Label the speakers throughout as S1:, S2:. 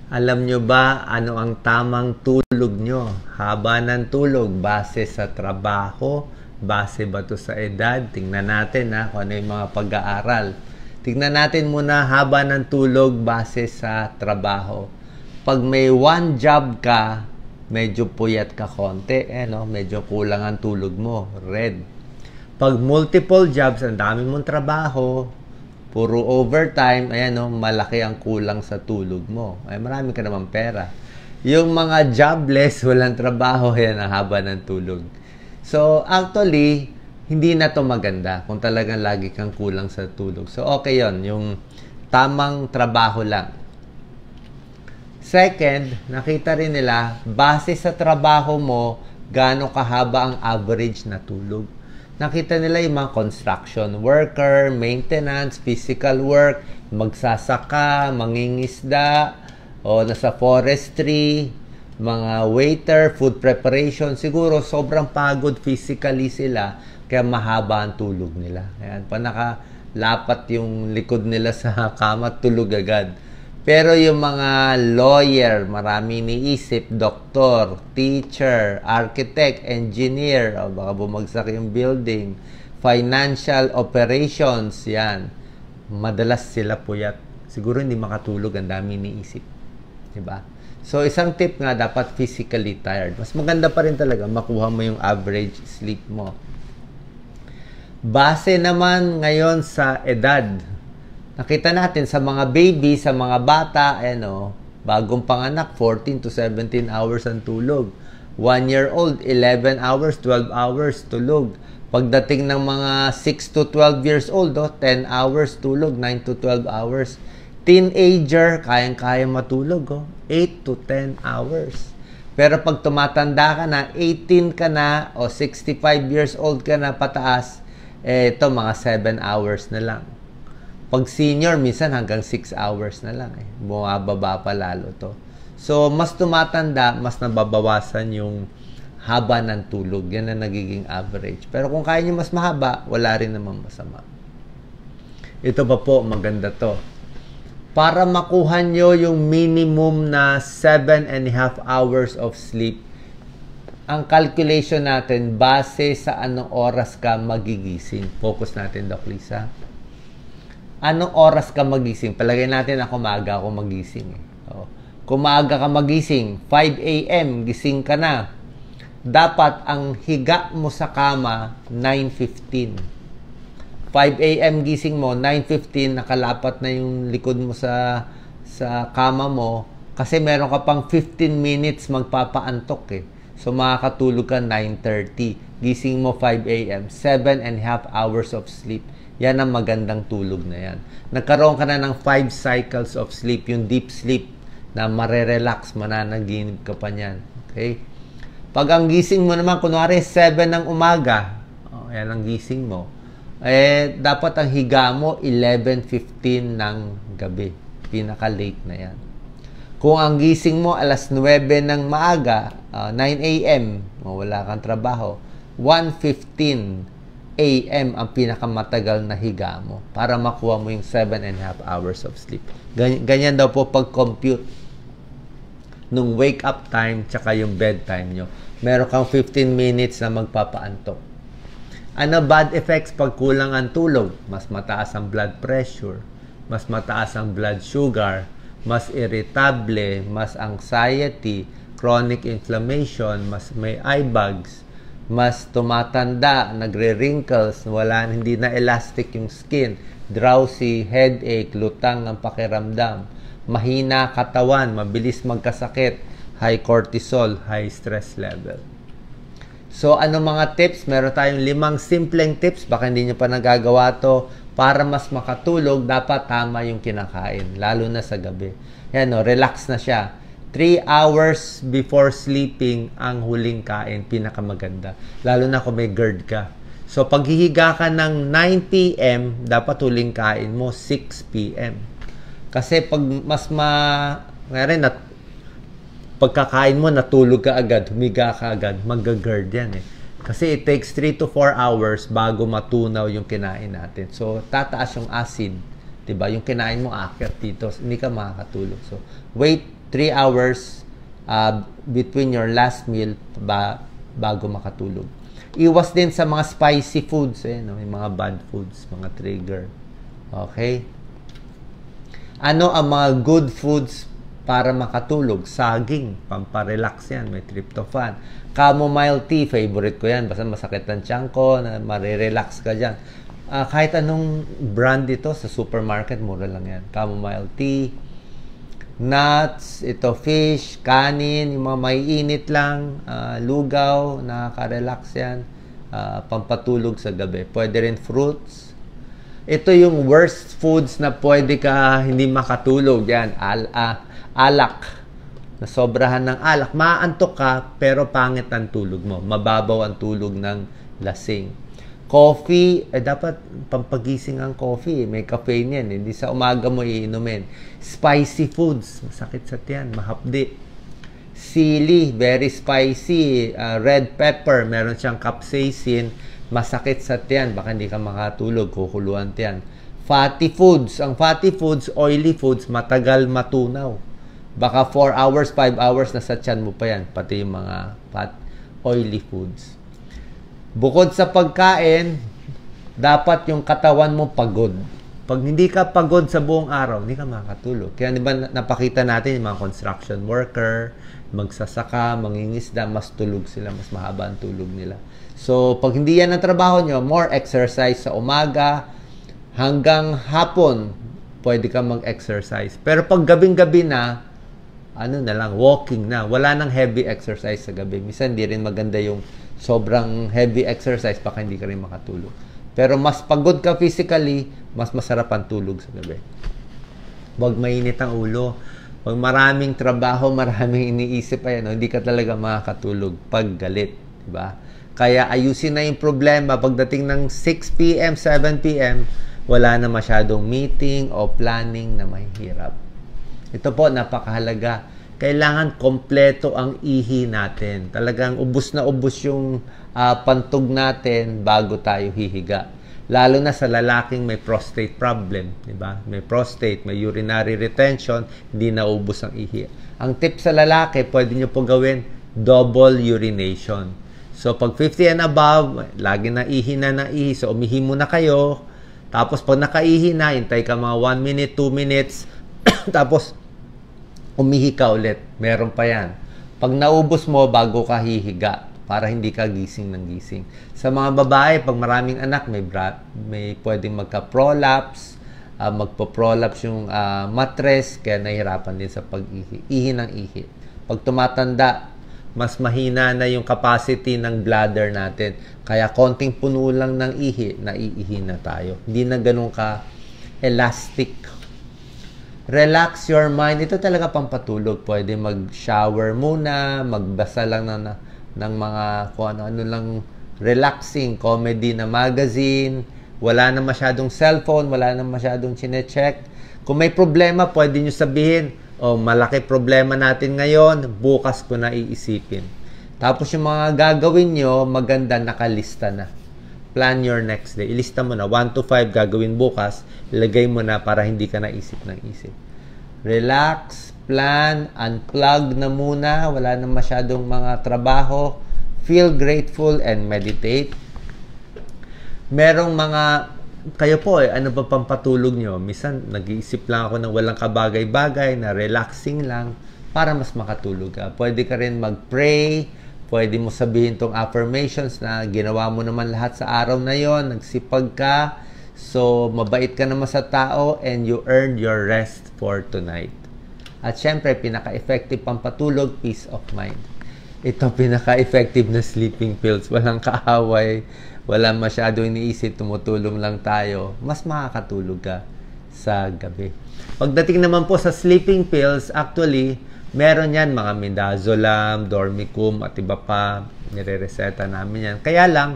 S1: Alam nyo ba ano ang tamang tulog nyo? Haba ng tulog, base sa trabaho, base ba to sa edad? Tingnan natin kung ano yung mga pag-aaral. Tingnan natin muna haba ng tulog base sa trabaho. Pag may one job ka, medyo puyat ka konti, medyo kulang ang tulog mo, red. Pag multiple jobs, ang dami mong trabaho, puro overtime, malaki ang kulang sa tulog mo. Ay, marami ka naman pera. Yung mga jobless, walang trabaho, yan ang haba ng tulog. So, actually, hindi na to maganda kung talagang lagi kang kulang sa tulog. So, okay yon, yung tamang trabaho lang. Second, nakita rin nila, base sa trabaho mo, gaano kahaba ang average na tulog. Nakita nila yung mga construction worker, maintenance, physical work, magsasaka, mangingisda, o nasa forestry, mga waiter, food preparation. Siguro sobrang pagod physically sila, kaya mahaba ang tulog nila. Ayan, pa nakalapat yung likod nila sa kama, tulog agad. Pero yung mga lawyer, marami iniisip, doktor, teacher, architect, engineer, baka bumagsak yung building, financial operations, yan. Madalas sila puyat. Siguro hindi makatulog, ang dami iniisip. Diba? So, isang tip nga, dapat physically tired. Mas maganda pa rin talaga, makuha mo yung average sleep mo. Base naman ngayon sa edad, nakita natin sa mga baby, sa mga bata, bagong panganak, 14 to 17 hours ang tulog. 1 year old, 11 hours, 12 hours tulog. Pagdating ng mga 6 to 12 years old, 10 hours tulog, 9 to 12 hours. Teenager, kayang-kaya matulog, 8 to 10 hours. Pero pag tumatanda ka na, 18 ka na, o 65 years old ka na pataas, ito mga 7 hours na lang. Pag senior, minsan hanggang 6 hours na lang. Bumababa pa lalo to. So, mas tumatanda, mas nababawasan yung haba ng tulog. Yan ang nagiging average. Pero kung kaya nyo mas mahaba, wala rin naman masama. Ito pa po, maganda to. Para makuha nyo yung minimum na 7.5 hours of sleep, ang calculation natin, base sa anong oras ka magigising. Focus natin, Doc Lisa. Anong oras ka magising? Palagay natin ako maaga ako magising. Kung maaga ka magising, 5 a.m. gising ka na. Dapat ang higa mo sa kama, 9:15. 5 a.m. gising mo, 9:15, nakalapat na yung likod mo sa kama mo. Kasi meron ka pang 15 minutes magpapaantok . So makakatulog ka 9:30. Gising mo 5 a.m. 7.5 hours of sleep. Yan ang magandang tulog na yan. Nagkaroon ka na ng 5 cycles of sleep, yung deep sleep, na marerelax, mananaginip ka pa niyan. Okay? Pag ang gising mo naman, kunwari 7 ng umaga, yan ang gising mo, dapat ang higa mo 11:15 ng gabi. Pinaka-late na yan. Kung ang gising mo alas 9 ng maaga, 9 a.m., wala kang trabaho, 1:15 a.m. ang pinakamatagal na higa mo para makuha mo yung 7.5 hours of sleep. Ganyan daw po pag-compute nung wake up time tsaka yung bedtime nyo. Meron kang 15 minutes na magpapaantok. Ano bad effects pag kulang ang tulog? Mas mataas ang blood pressure, mas mataas ang blood sugar, mas irritable, mas anxiety, chronic inflammation, mas may eye bags, mas tumatanda, nagre-wrinkles, hindi na elastic yung skin, drowsy, headache, lutang ang pakiramdam, mahina katawan, mabilis magkasakit, high cortisol, high stress level. So, ano mga tips? Meron tayong 5 simpleng tips, baka hindi nyo pa nagagawa to, para mas makatulog, dapat tama yung kinakain, lalo na sa gabi. Yan relax na siya. 3 hours before sleeping ang huling kain, pinakamaganda. Lalo na kung may GERD ka. So, paghihiga ka ng 9 p.m., dapat huling kain mo 6 p.m. Kasi pag pagkakain mo, natulog ka agad, humiga ka agad, mag-GERD yan . Kasi it takes 3 to 4 hours bago matunaw yung kinain natin. So, tataas yung acid. Diba? Yung kinain mo, aakyat dito. Hindi ka makakatulog. So, wait 3 hours between your last meal bago makatulog. Iwas din sa mga spicy foods, may mga bad foods, mga trigger. Okay? Ano ang mga good foods para makatulog? Saging, pamparelax yan, may tryptophan. Chamomile tea, favorite ko yan. Basta masakit ang tiyan ko, marirelax ka dyan. Kahit anong brand ito sa supermarket, mura lang yan. Chamomile tea, nuts, fish, kanin, yung mga maiinit lang, lugaw, nakaka-relax yan, pampatulog sa gabi. Pwede rin fruits. Ito yung worst foods na pwede ka hindi makatulog. Yan, alak. Nasobrahan ng alak. Maantok ka, pero pangit ang tulog mo. Mababaw ang tulog ng lasing. Coffee, dapat pampagising ang coffee. May caffeine yan. Hindi sa umaga mo iinumin. Spicy foods, masakit sa tiyan, mahapdi. Sili, very spicy. Red pepper, meron siyang capsaicin. Masakit sa tiyan, baka hindi ka makatulog, kukuluan tiyan. Fatty foods, ang fatty foods, oily foods, matagal matunaw. Baka 4 hours, 5 hours na sa tiyan mo pa yan, pati yung mga oily foods. Bukod sa pagkain, dapat yung katawan mo pagod. Pag hindi ka pagod sa buong araw, hindi ka makakatulog. Kaya di ba napakita natin yung mga construction worker, magsasaka, mangingisda, mas tulog sila, mas mahaba ang tulog nila. So, pag hindi yan ang trabaho nyo, more exercise sa umaga, hanggang hapon, pwede ka mag-exercise. Pero pag gabing-gabi na, walking na. Wala nang heavy exercise sa gabi. Minsan, hindi rin maganda yung sobrang heavy exercise, baka hindi ka rin makatulog. Pero mas pagod ka physically, mas masarap ang tulog sa gabi. Huwag mainit ang ulo. Huwag maraming trabaho, maraming iniisip, hindi ka talaga makakatulog pag galit. Diba? Kaya ayusin na yung problema. Pagdating ng 6 p.m., 7 p.m., wala na masyadong meeting o planning na mahirap. Ito po, napakahalaga. Kailangan kompleto ang ihi natin. Talagang ubos na ubos yung pantog natin bago tayo hihiga. Lalo na sa lalaking may prostate problem, di ba? May prostate, may urinary retention, hindi na ubos ang ihi. Ang tip sa lalaki, pwede nyo po gawin double urination. So, pag 50 and above, lagi na ihi na ihi. So, umihi muna kayo. Tapos, pag nakaihi na, hintay ka mga 1 minute, 2 minutes. Tapos, umihi ka ulit. Meron pa yan. Pag naubos mo, bago ka hihiga. Para hindi ka gising ng gising. Sa mga babae, pag maraming anak, may pwedeng magka-prolapse. Magpo-prolapse yung mattress. Kaya nahihirapan din sa pag-ihi. Ihi ng ihi. Pag tumatanda, mas mahina na yung capacity ng bladder natin. Kaya konting puno lang ng ihi, naiihi na tayo. Hindi na ganun ka elastic. Relax your mind. Ito talaga pampatulog. Pwede mag-shower muna, magbasa lang ng mga kung ano lang relaxing comedy na magazine. Wala na masyadong cellphone, wala na masyadong chinecheck. Kung may problema, pwede nyo sabihin, malaki problema natin ngayon, bukas ko na iisipin. Tapos yung mga gagawin nyo, maganda nakalista na. Plan your next day. Ilista mo na, 1 to 5 gagawin bukas, ilagay mo na para hindi ka naisip ng isip. Relax, plan, unplug na muna, wala na masyadong mga trabaho, feel grateful and meditate. Merong mga kayo po, ano ba pampatulog nyo? Minsan, nag-iisip lang ako ng walang kabagay-bagay, na relaxing lang, para mas makatulog ka. Pwede ka rin mag-pray, pwede mo sabihin tong affirmations na ginawa mo naman lahat sa araw na yon, nagsipag ka, so mabait ka naman sa tao, and you earned your rest for tonight. At syempre, pinaka-effective pampatulog, peace of mind. Ito pinaka-effective na sleeping pills. Walang kaaway, wala masyado iniisip, tumutulong lang tayo, mas makakatulog ka sa gabi. Pagdating naman po sa sleeping pills, actually, meron yan, mga midazolam, dormicum, at iba pa, nire-reseta namin yan. Kaya lang,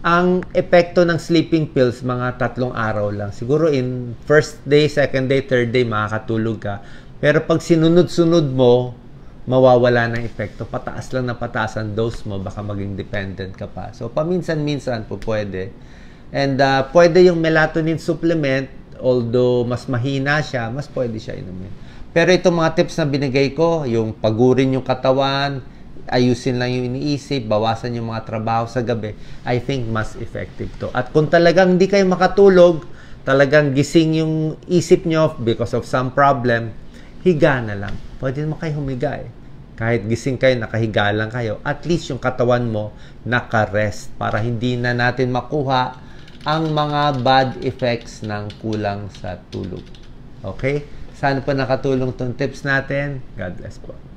S1: ang epekto ng sleeping pills, mga 3 araw lang. Siguro in first day, second day, third day, makakatulog ka. Pero pag sinunod-sunod mo, mawawala ng epekto. Pataas lang na pataas ang dose mo, baka maging dependent ka pa. So, paminsan-minsan po pwede. And pwede yung melatonin supplement, although mas mahina siya, mas pwede siya inumin. Pero itong mga tips na binigay ko, yung pagurin yung katawan, ayusin lang yung iniisip, bawasan yung mga trabaho sa gabi, I think mas effective to. At kung talagang hindi kayo makatulog, talagang gising yung isip nyo because of some problem, higa na lang. Pwede naman kayo humiga eh. Kahit gising kayo, nakahiga lang kayo, at least yung katawan mo naka-rest para hindi na natin makuha ang mga bad effects ng kulang sa tulog. Okay? Sana po nakatulong tong tips natin. God bless po.